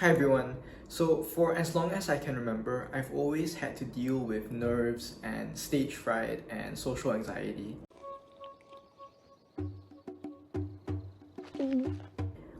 Hi everyone. So for as long as I can remember, I've always had to deal with nerves and stage fright and social anxiety.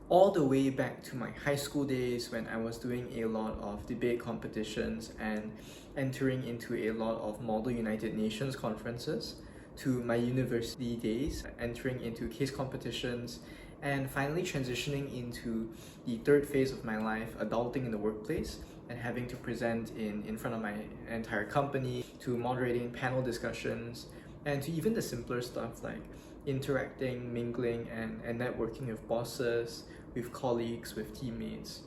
All the way back to my high school days when I was doing a lot of debate competitions and entering into a lot of Model United Nations conferences, to my university days, entering into case competitions, and finally transitioning into the third phase of my life, adulting in the workplace and having to present in front of my entire company, to moderating panel discussions, and to even the simpler stuff like interacting, mingling, and networking with bosses, with colleagues, with teammates.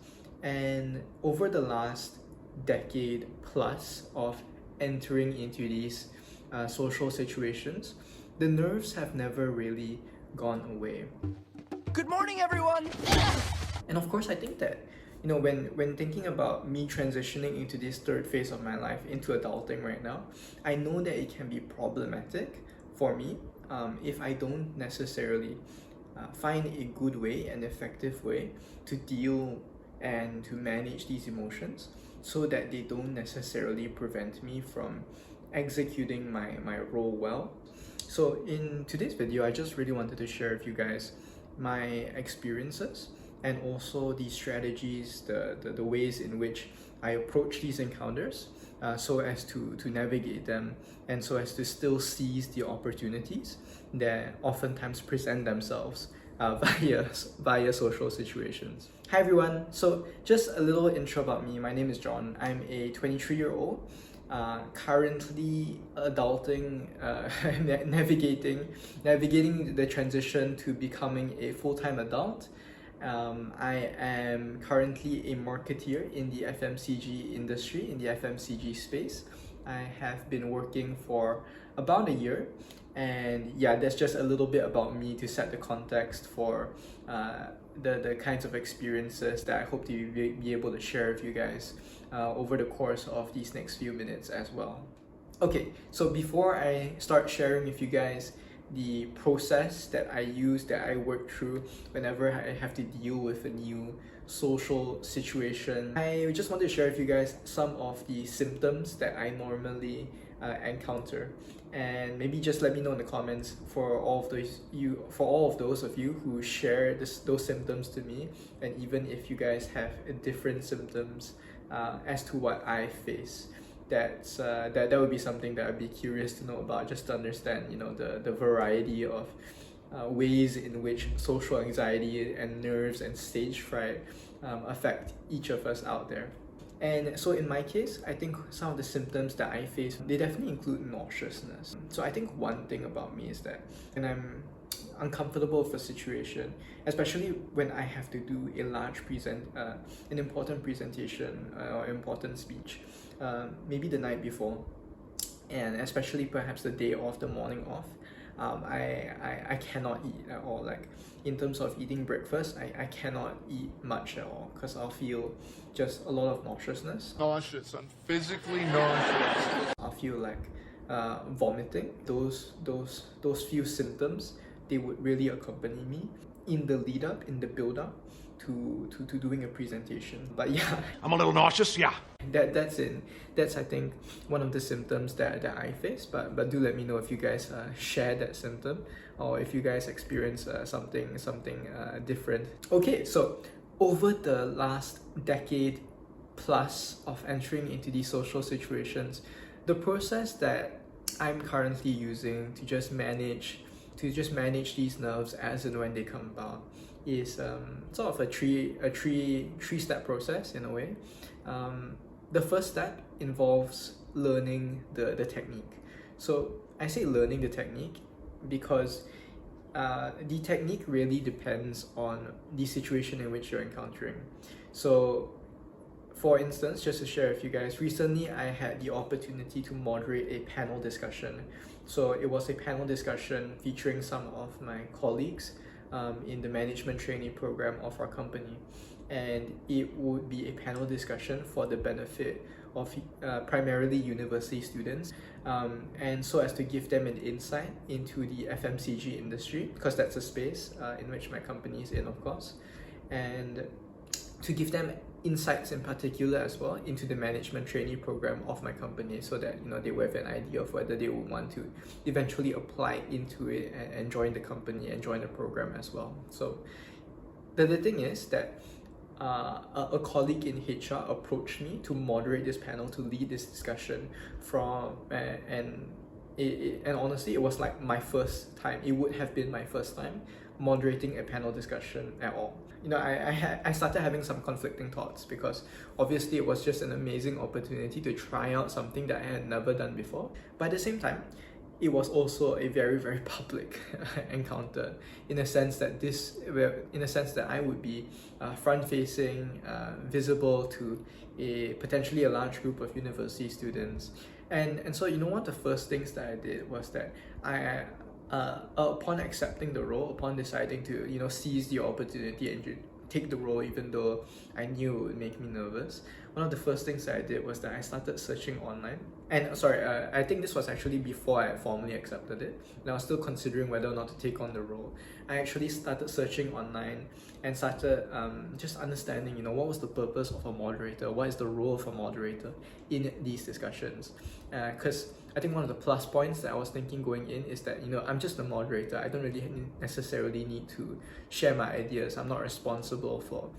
And over the last decade plus of entering into these social situations, the nerves have never really gone away. Good morning, everyone! And of course, I think that when thinking about me transitioning into this third phase of my life, into adulting right now, I know that it can be problematic for me if I don't necessarily find a good way, an effective way to deal and to manage these emotions so that they don't necessarily prevent me from executing my role well. So in today's video, I just really wanted to share with you guys my experiences and also the strategies, the ways in which I approach these encounters so as to navigate them and so as to still seize the opportunities that oftentimes present themselves via social situations. Hi everyone, so just a little intro about me. My name is John. I'm a 23-year-old currently adulting, navigating the transition to becoming a full-time adult. I am currently a marketeer in the FMCG industry, in the FMCG space. I have been working for about a year, and yeah, that's just a little bit about me to set the context for the kinds of experiences that I hope to be able to share with you guys over the course of these next few minutes as well. Okay, so before I start sharing with you guys the process that I use, that I work through whenever I have to deal with a new social situation, I just want to share with you guys some of the symptoms that I normally encounter, and maybe just let me know in the comments for all of those of you who share those symptoms to me, and even if you guys have different symptoms as to what I face. That would be something that I'd be curious to know about, just to understand the variety of ways in which social anxiety and nerves and stage fright affect each of us out there. And so in my case, I think some of the symptoms that I face, they definitely include nauseousness. So I think one thing about me is that when I'm uncomfortable with a situation, especially when I have to do an important presentation or important speech, maybe the night before, and especially perhaps the day off, the morning off, I cannot eat at all. Like in terms of eating breakfast, I cannot eat much at all because I'll feel just a lot of nauseousness. Nauseous, I'm physically nauseous. I'll feel like vomiting. Those few symptoms, they would really accompany me in the lead up, in the build up to doing a presentation. But yeah, I'm a little nauseous, yeah. That's I think one of the symptoms that I face. But do let me know if you guys share that symptom, or if you guys experience something different. Okay, so over the last decade plus of entering into these social situations, the process that I'm currently using to just manage these nerves as and when they come about is sort of a three-step process in a way. The first step involves learning the technique. So I say learning the technique because the technique really depends on the situation in which you're encountering. So for instance, just to share with you guys, recently I had the opportunity to moderate a panel discussion. So it was a panel discussion featuring some of my colleagues in the management trainee program of our company. And it would be a panel discussion for the benefit of primarily university students, and so as to give them an insight into the FMCG industry, because that's a space in which my company is in, of course, and to give them insights in particular as well into the management trainee program of my company, so that they will have an idea of whether they would want to eventually apply into it and join the company and join the program as well. So the thing is that a colleague in HR approached me to moderate this panel, to lead this discussion and honestly, it was like my first time. It would have been my first time moderating a panel discussion at all. I started having some conflicting thoughts, because obviously it was just an amazing opportunity to try out something that I had never done before. But at the same time, it was also a very, very public encounter, in a sense that I would be front-facing, visible to potentially a large group of university students. And so one of the first things that I did was that I upon accepting the role, upon deciding to seize the opportunity and take the role, even though I knew it would make me nervous, one of the first things that I did was that I started searching online. And sorry, I think this was actually before I formally accepted it, and I was still considering whether or not to take on the role. I actually started searching online and started just understanding what was the purpose of a moderator, what is the role of a moderator in these discussions. Because I think one of the plus points that I was thinking going in is that I'm just a moderator. I don't really necessarily need to share my ideas. I'm not responsible for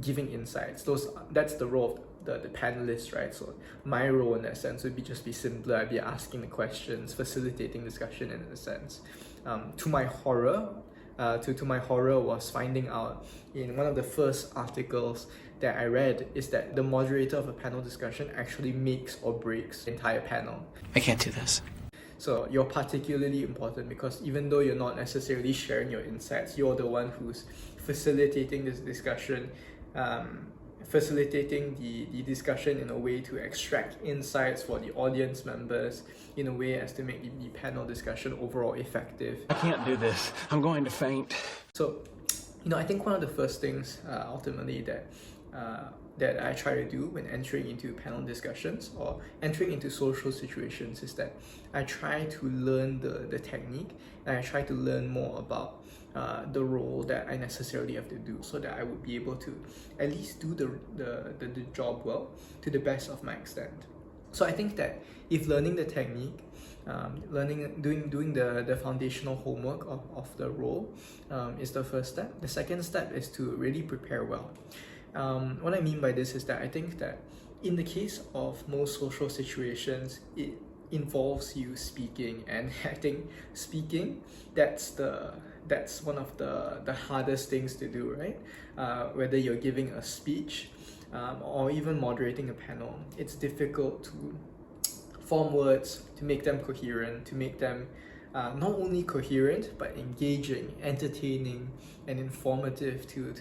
giving insights. That's the role of the panelists, right? So my role in that sense would be simpler. I'd be asking the questions, facilitating discussion in a sense. To my horror was finding out in one of the first articles that I read is that the moderator of a panel discussion actually makes or breaks the entire panel. I can't do this. So you're particularly important, because even though you're not necessarily sharing your insights, you're the one who's facilitating this discussion, facilitating the discussion in a way to extract insights for the audience members, in a way as to make the panel discussion overall effective. I can't do this. I'm going to faint. So, I think one of the first things ultimately that I try to do when entering into panel discussions or entering into social situations is that I try to learn the technique, and I try to learn more about the role that I necessarily have to do, so that I would be able to at least do the job well to the best of my extent. So I think that if learning the technique, doing the foundational homework of the role is the first step, the second step is to really prepare well. What I mean by this is that I think that in the case of most social situations, it involves you speaking, and I think speaking, that's one of the hardest things to do, right? Whether you're giving a speech or even moderating a panel, it's difficult to form words, to make them coherent, to make them not only coherent but engaging, entertaining, and informative to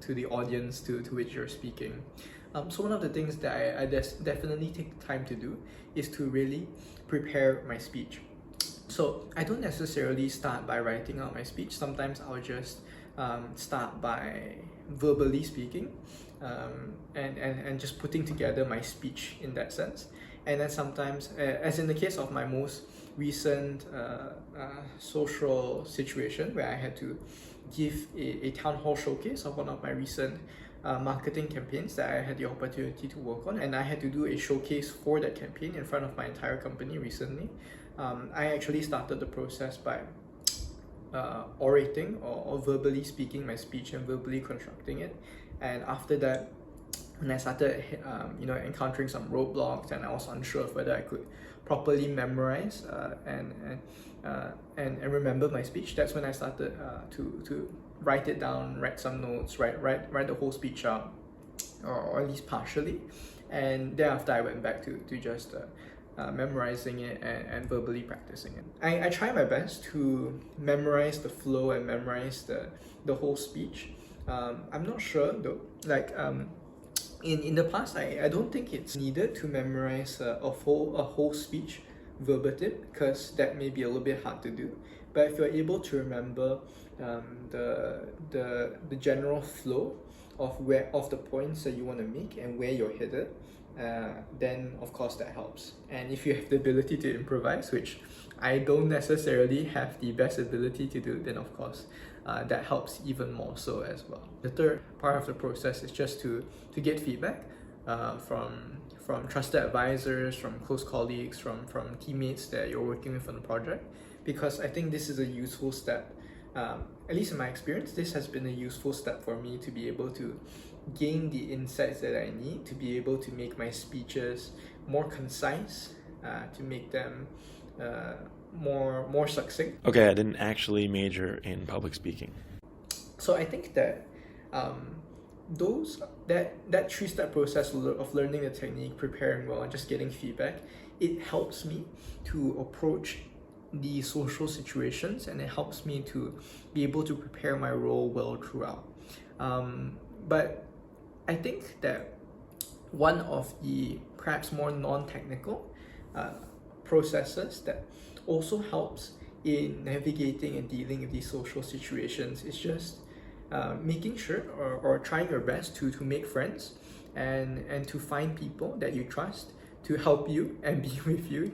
the audience to which you're speaking. So one of the things that I definitely take time to do is to really prepare my speech. So I don't necessarily start by writing out my speech. Sometimes I'll just start by verbally speaking and just putting together my speech in that sense. And then sometimes, as in the case of my most recent social situation where I had to give a town hall showcase of one of my recent marketing campaigns that I had the opportunity to work on, and I had to do a showcase for that campaign in front of my entire company recently. I actually started the process by orating or verbally speaking my speech and verbally constructing it, and after that, when I started encountering some roadblocks and I was unsure of whether I could properly memorize and remember my speech, that's when I started to write it down, write some notes, write the whole speech out, or at least partially, and thereafter I went back to just memorizing it and verbally practicing it. I try my best to memorize the flow and memorize the whole speech. I'm not sure though, in the past, I don't think it's needed to memorize a whole speech verbatim, because that may be a little bit hard to do. But if you're able to remember the general flow of the points that you want to make and where you're headed, then of course that helps. And if you have the ability to improvise, which I don't necessarily have the best ability to do, then of course that helps even more so as well. The third part of the process is just to get feedback from trusted advisors, from close colleagues, from teammates that you're working with on the project, because I think this is a useful step. At least in my experience, this has been a useful step for me to be able to gain the insights that I need to be able to make my speeches more concise, to make them more succinct. Okay, I didn't actually major in public speaking. So I think that that three-step process of learning the technique, preparing well, and just getting feedback, it helps me to approach the social situations, and it helps me to be able to prepare my role well throughout. But I think that one of the perhaps more non-technical processes that also helps in navigating and dealing with these social situations is just making sure or trying your best to make friends and to find people that you trust to help you and be with you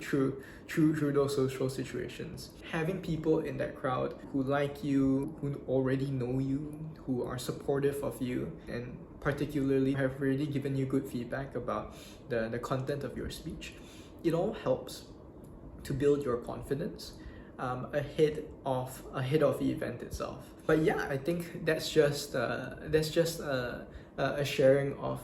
through those social situations. Having people in that crowd who like you, who already know you, who are supportive of you, and particularly have already given you good feedback about the content of your speech, it all helps to build your confidence ahead of the event itself. But yeah, I think that's just a sharing of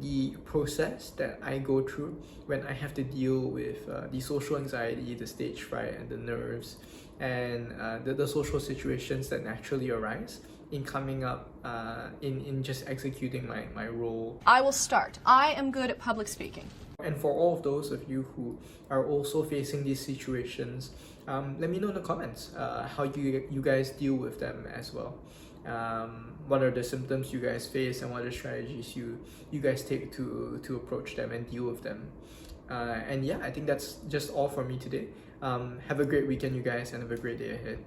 the process that I go through when I have to deal with the social anxiety, the stage fright, and the nerves, and the social situations that naturally arise in coming up in just executing my role. I will start. I am good at public speaking. And for all of those of you who are also facing these situations, let me know in the comments how you guys deal with them as well. What are the symptoms you guys face, and what are the strategies you guys take to approach them and deal with them. And yeah, I think that's just all for me today. Have a great weekend, you guys, and have a great day ahead.